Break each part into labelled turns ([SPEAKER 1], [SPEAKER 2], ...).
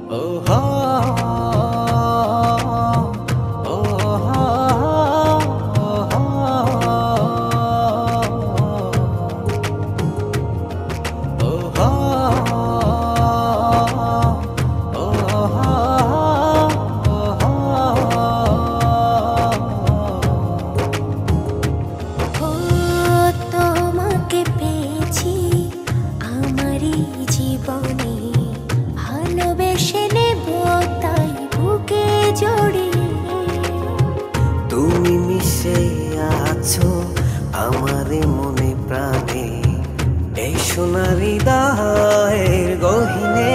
[SPEAKER 1] Oh ha,
[SPEAKER 2] তুমি মিশে আছো আমারে মনে প্রাণে, এই সোনার হৃদয়ের গহীনে।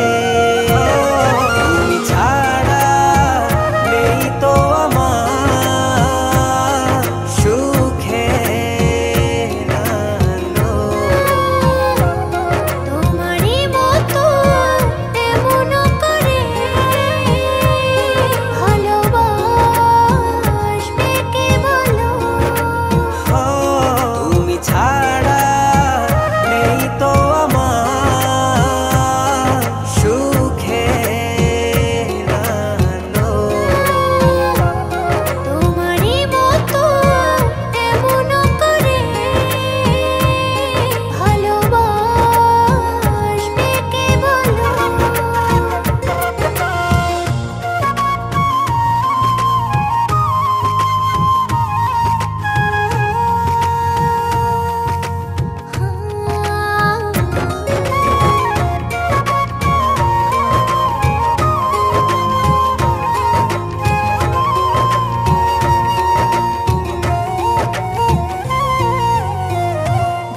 [SPEAKER 2] তুমি ছাড়া নেই তো আমার সুখের আলো।
[SPEAKER 3] তোমারই মতো এমন করে ভালোবাসবে কে বলো?
[SPEAKER 2] তুমি ছাড়া নেই তো আমার সুখের আলো।
[SPEAKER 3] তোমারই মতো এমন করে ভালোবাসবে কে বলো?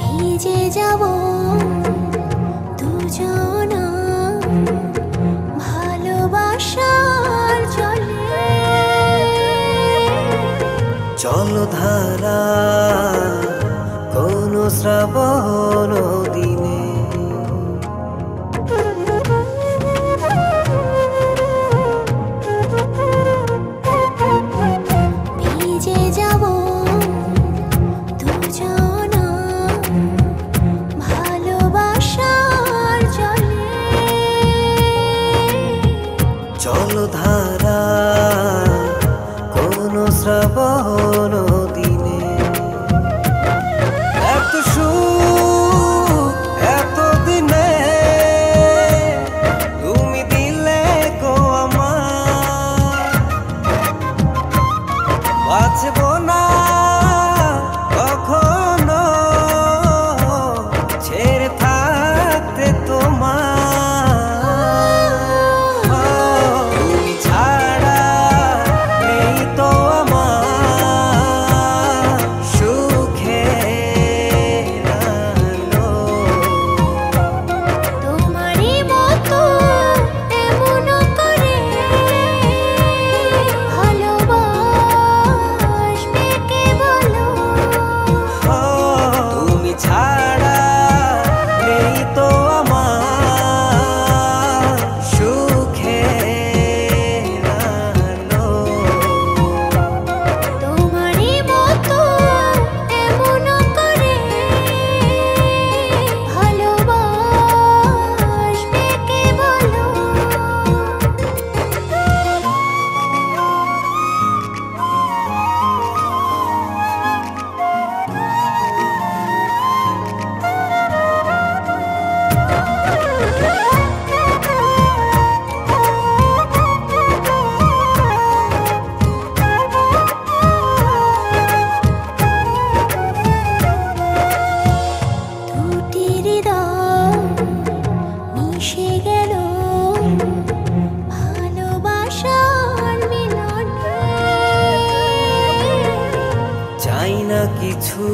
[SPEAKER 3] ভিজে যাব দুজনা ভালোবাসার জলে।
[SPEAKER 2] জলধারা কোন শ্রাবণ দিনে,
[SPEAKER 3] ভিজে যাব দুজনা ভালোবাসার জলে।
[SPEAKER 2] জলধারা কোন শ্রাবণ দিনে। এত সুখ এত দিনে তুমি দিলে গো আমার, বাঁচব না কখনো ছেড়ে থাকতে তোমার। তুমি ছাড়া নেই তো আমার সুখের আলো।
[SPEAKER 3] তোমারই মতো এমন করে ভালোবাসবে কে বলো?
[SPEAKER 2] তুমি ছাড়া নেই তো আমার সুখের আলো।
[SPEAKER 3] তোমারই মতো এমন করে ভালোবাসবে কে বলো? দুটি হৃদয় মিশে গেল ভালোবাসার মিলনে।
[SPEAKER 2] চাই না কিছু